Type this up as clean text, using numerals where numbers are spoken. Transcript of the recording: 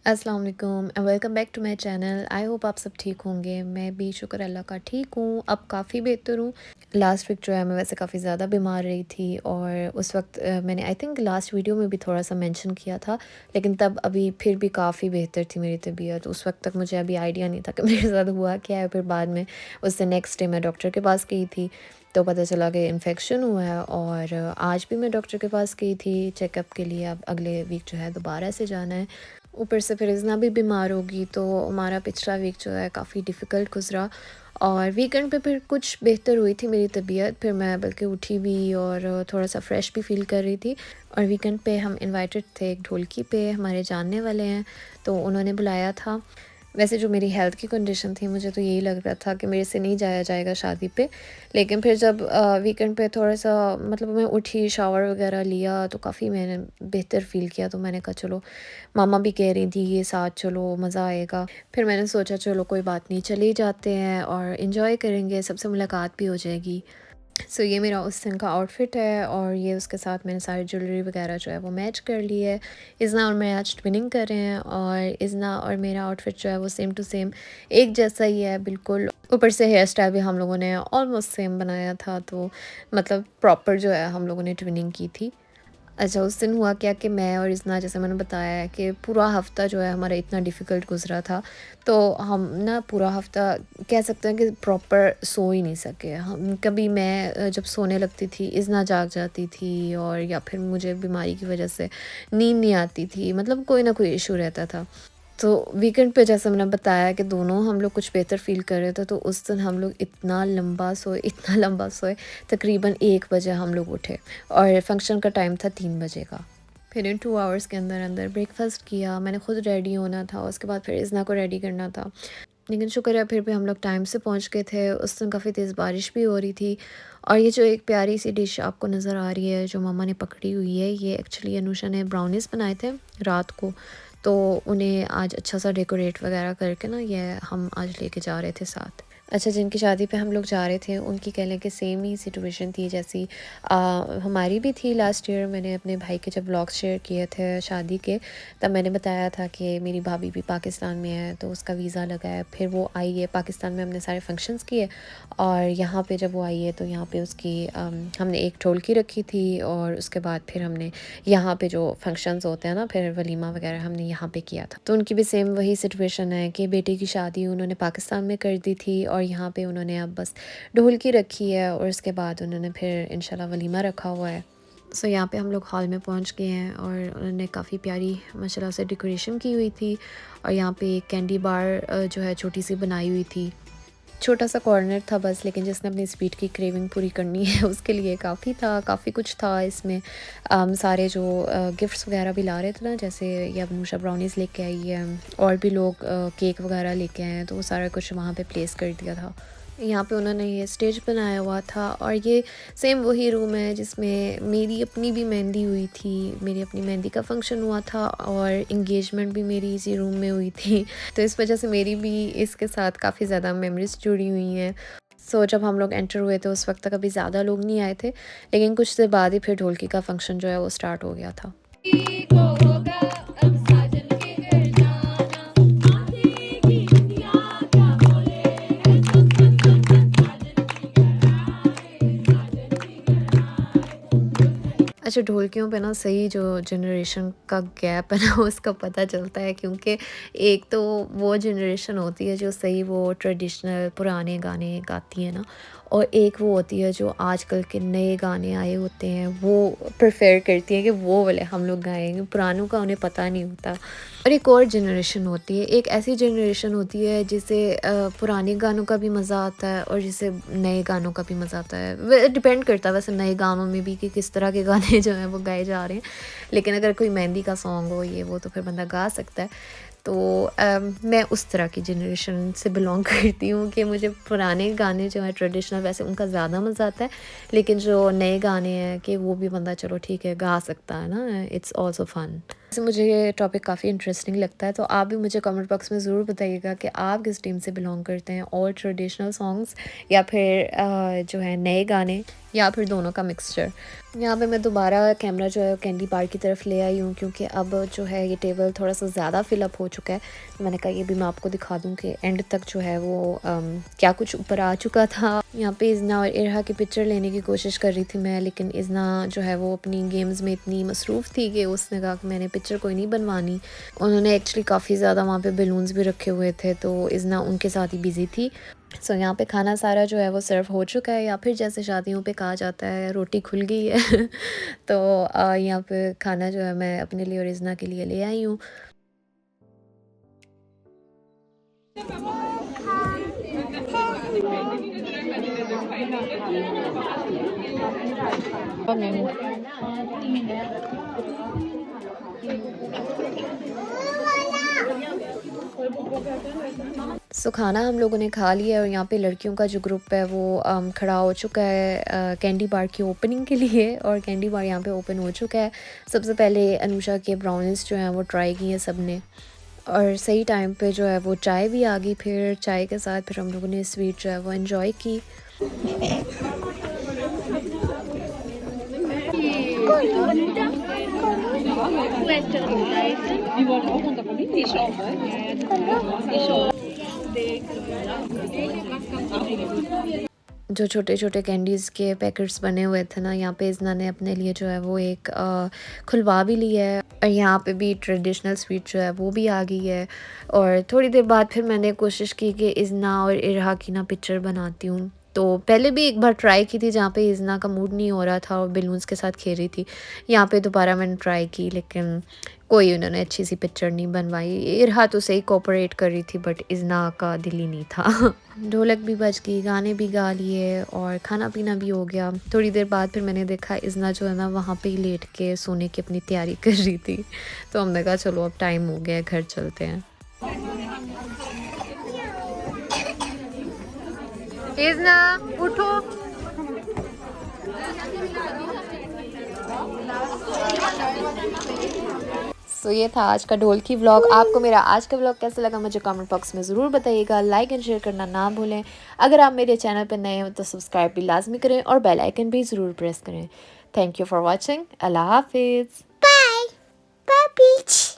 अस्सलाम वालेकुम and welcome back to my channel. I hope आप सब ठीक होंगे। मैं भी शुक्र अल्लाह का ठीक हूँ, अब काफ़ी बेहतर हूँ। लास्ट वीक जो है मैं वैसे काफ़ी ज़्यादा बीमार रही थी और उस वक्त मैंने आई थिंक लास्ट वीडियो में भी थोड़ा सा मेंशन किया था, लेकिन तब अभी फिर भी काफ़ी बेहतर थी मेरी तबीयत। उस वक्त तक मुझे अभी आइडिया नहीं था कि मेरे साथ हुआ क्या है। फिर बाद में उससे नेक्स्ट डे मैं डॉक्टर के पास गई थी तो पता चला कि इन्फेक्शन हुआ है, और आज भी मैं डॉक्टर के पास गई थी चेकअप के लिए। अब अगले वीक जो है दोबारा से जाना है। ऊपर से फिर इज़्ना भी बीमार होगी तो हमारा पिछला वीक जो है काफ़ी डिफ़िकल्ट गुज़रा। और वीकेंड पे फिर कुछ बेहतर हुई थी मेरी तबीयत, फिर मैं बल्कि उठी भी और थोड़ा सा फ्रेश भी फ़ील कर रही थी। और वीकेंड पे हम इनवाइटेड थे एक ढोलकी पे, हमारे जानने वाले हैं तो उन्होंने बुलाया था। वैसे जो मेरी हेल्थ की कंडीशन थी मुझे तो यही लग रहा था कि मेरे से नहीं जाया जाएगा शादी पे, लेकिन फिर जब वीकेंड पे थोड़ा-सा मतलब मैं उठी, शावर वगैरह लिया तो काफ़ी मैंने बेहतर फ़ील किया। तो मैंने कहा चलो, मामा भी कह रही थी ये साथ चलो मज़ा आएगा। फिर मैंने सोचा चलो कोई बात नहीं, चले ही जाते हैं और एन्जॉय करेंगे, सबसे मुलाकात भी हो जाएगी। सो ये मेरा उस दिन का आउटफिट है और ये उसके साथ मैंने सारी ज्वेलरी वगैरह जो है वो मैच कर ली है। इज़ना और मैं आज ट्विनिंग कर रहे हैं और इज़ना और मेरा आउटफिट जो है वो सेम टू सेम एक जैसा ही है बिल्कुल। ऊपर से हेयर स्टाइल भी हम लोगों ने ऑलमोस्ट सेम बनाया था, तो मतलब प्रॉपर जो है हम लोगों ने ट्विनिंग की थी। अच्छा, उस दिन हुआ क्या कि मैं और इज़ना, जैसे मैंने बताया है कि पूरा हफ़्ता जो है हमारा इतना डिफ़िकल्ट गुज़रा था, तो हम ना पूरा हफ़्ता कह सकते हैं कि प्रॉपर सो ही नहीं सके। हम कभी मैं जब सोने लगती थी इज़ना जाग जाती थी, और या फिर मुझे बीमारी की वज़ह से नींद नहीं आती थी, मतलब कोई ना कोई इश्यू रहता था। तो वीकेंड पे जैसे मैंने बताया कि दोनों हम लोग कुछ बेहतर फ़ील कर रहे थे, तो उस दिन हम लोग इतना लंबा सोए, इतना लंबा सोए, तकरीबन 1 बजे हम लोग उठे और फंक्शन का टाइम था 3 बजे का। फिर इन 2 आवर्स के अंदर-अंदर ब्रेकफ़ास्ट किया, मैंने खुद रेडी होना था, उसके बाद फिर इज़्ना को रेडी करना था। लेकिन शुक्र है फिर भी हम लोग टाइम से पहुँच गए थे। उस दिन काफ़ी तेज़ बारिश भी हो रही थी। और ये जो एक प्यारी-सी डिश आपको नज़र आ रही है, जो मम्मा ने पकड़ी हुई है, ये एक्चुअली अनुषा ने ब्राउनीज़ बनाए थे रात को। तो उन्हें आज अच्छा-सा डेकोरेट वग़ैरह करके ना ये हम आज लेके जा रहे थे साथ। अच्छा, जिनकी शादी पे हम लोग जा रहे थे उनकी कह लें कि सेम ही सिचुएशन थी जैसी हमारी भी थी। लास्ट ईयर मैंने अपने भाई के जब व्लॉग्स शेयर किए थे शादी के, तब मैंने बताया था कि मेरी भाभी भी पाकिस्तान में है तो उसका वीज़ा लगा है। फिर वो आई है पाकिस्तान में, हमने सारे फंक्शंस किए, और यहाँ पे जब वो आई है तो यहाँ पे उसकी हमने एक ढोलकी रखी थी, और उसके बाद फिर हमने यहाँ पे जो फंक्शंस होते हैं ना, फिर वलीमा वगैरह हमने यहाँ पे किया था। तो उनकी भी सेम वही सिचुएशन है कि बेटे की शादी उन्होंने पाकिस्तान में कर दी थी और यहाँ पे उन्होंने अब बस ढोलकी रखी है, और उसके बाद उन्होंने फिर इंशाल्लाह वलीमा रखा हुआ है। सो यहाँ पे हम लोग हॉल में पहुँच गए हैं और उन्होंने काफ़ी प्यारी माशाल्लाह से डेकोरेशन की हुई थी, और यहाँ पे एक कैंडी बार जो है छोटी सी बनाई हुई थी। छोटा सा कॉर्नर था बस, लेकिन जिसने अपनी स्वीट की क्रेविंग पूरी करनी है उसके लिए काफ़ी था, काफ़ी कुछ था इसमें। सारे जो गिफ्ट्स वगैरह भी ला रहे थे ना, जैसे ये अब नूशा ब्राउनीज़ लेके आई है, और भी लोग केक वगैरह लेके आए हैं, तो वो सारा कुछ वहाँ पे प्लेस कर दिया था। यहाँ पे उन्होंने ये स्टेज बनाया हुआ था, और ये सेम वही रूम है जिसमें मेरी अपनी भी मेहंदी हुई थी। मेरी अपनी मेहंदी का फंक्शन हुआ था और इंगेजमेंट भी मेरी इसी रूम में हुई थी। तो इस वजह से मेरी भी इसके साथ काफ़ी ज़्यादा मेमोरीज़ जुड़ी हुई हैं। सो जब हम लोग एंटर हुए थे उस वक्त तक अभी ज़्यादा लोग नहीं आए थे, लेकिन कुछ देर बाद ही फिर ढोलकी का फंक्शन जो है वो स्टार्ट हो गया था। अच्छा, ढोलकियों पे ना सही जो जनरेशन का गैप है ना उसका पता चलता है, क्योंकि एक तो वो जनरेशन होती है जो सही वो ट्रेडिशनल पुराने गाने गाती है ना, और एक वो होती है जो आजकल के नए गाने आए होते हैं वो प्रेफर करती है कि वो वाले हम लोग गाएंगे, पुरानों का उन्हें पता नहीं होता। और एक और जनरेशन होती है, एक ऐसी जनरेशन होती है जिसे पुराने गानों का भी मज़ा आता है और जिसे नए गानों का भी मज़ा आता है। डिपेंड करता है वैसे नए गानों में भी कि किस तरह के गाने जो हैं वो गाए जा रहे हैं, लेकिन अगर कोई मेहंदी का सॉन्ग हो ये वो तो फिर बंदा गा सकता है। तो मैं उस तरह की जनरेशन से बिलोंग करती हूँ कि मुझे पुराने गाने जो हैं ट्रेडिशनल वैसे उनका ज़्यादा मज़ा आता है, लेकिन जो नए गाने हैं कि वो भी बंदा चलो ठीक है गा सकता है ना, इट्स ऑल्सो फन। वैसे मुझे ये टॉपिक काफ़ी इंटरेस्टिंग लगता है, तो आप भी मुझे कमेंट बॉक्स में ज़रूर बताइएगा कि आप किस टीम से बिलॉन्ग करते हैं, और ट्रेडिशनल सॉन्ग्स या फिर जो है नए गाने, या फिर दोनों का मिक्सचर। यहाँ पे मैं दोबारा कैमरा जो है कैंडी बार की तरफ ले आई हूँ, क्योंकि अब जो है ये टेबल थोड़ा सा ज़्यादा फिलअप हो चुका है। तो मैंने कहा ये भी मैं आपको दिखा दूँ कि एंड तक जो है वो क्या कुछ ऊपर आ चुका था। यहाँ पे इज़ना और इरहा की पिक्चर लेने की कोशिश कर रही थी मैं, लेकिन इज़ना जो है वो अपनी गेम्स में इतनी मसरूफ़ थी कि उसने कहा कि मैंने पिक्चर कोई नहीं बनवानी। उन्होंने एक्चुअली काफ़ी ज़्यादा वहाँ पे बलून्स भी रखे हुए थे, तो इज़ना उनके साथ ही बिज़ी थी। सो यहाँ पे खाना सारा जो है वो सर्व हो चुका है, या फिर जैसे शादियों पे कहा जाता है रोटी खुल गई है। तो यहाँ पे खाना जो है मैं अपने लिए और इज़ना के लिए ले आई हूँ। सो खाना हम लोगों ने खा लिया है, और यहाँ पे लड़कियों का जो ग्रुप है वो खड़ा हो चुका है कैंडी बार की ओपनिंग के लिए, और कैंडी बार यहाँ पे ओपन हो चुका है। सबसे पहले अनुषा के ब्राउनीज़ जो हैं वो ट्राई किए सब ने, और सही टाइम पे जो है वो चाय भी आ गई। फिर चाय के साथ फिर हम लोगों ने स्वीट जो है वो एंजॉय की। जो छोटे-छोटे कैंडीज़ के पैकेट्स बने हुए थे ना, यहाँ पे इज़ना ने अपने लिए जो है वो एक खुलवा भी लिया है, और यहाँ पे भी ट्रेडिशनल स्वीट जो है वो भी आ गई है। और थोड़ी देर बाद फिर मैंने कोशिश की कि इज़ना और इरहा की ना पिक्चर बनाती हूँ। तो पहले भी एक बार ट्राई की थी जहाँ पे इज़ना का मूड नहीं हो रहा था और बलून्स के साथ खेल रही थी। यहाँ पे दोबारा मैंने ट्राई की, लेकिन कोई उन्होंने अच्छी सी पिक्चर नहीं बनवाई। इरहा तो सही कोऑपरेट कर रही थी, बट इज़ना का दिल ही नहीं था। ढोलक भी बज गई, गाने भी गा लिए, और खाना-पीना भी हो गया। थोड़ी देर बाद फिर मैंने देखा इज़ना जो है ना वहाँ पे ही लेट के सोने की अपनी तैयारी कर रही थी। तो हमने कहा चलो अब टाइम हो गया है, घर चलते हैं। इज़ना उठो। सो ये था आज का ढोल की व्लॉग। आपको मेरा आज का व्लॉग कैसा लगा मुझे कमेंट बॉक्स में ज़रूर बताइएगा। लाइक एंड शेयर करना ना भूलें। अगर आप मेरे चैनल पर नए हो तो सब्सक्राइब भी लाजमी करें, और बेल आइकन भी ज़रूर प्रेस करें। Thank you for watching. अल्लाह हाफिज़। Bye. Bye, Peach.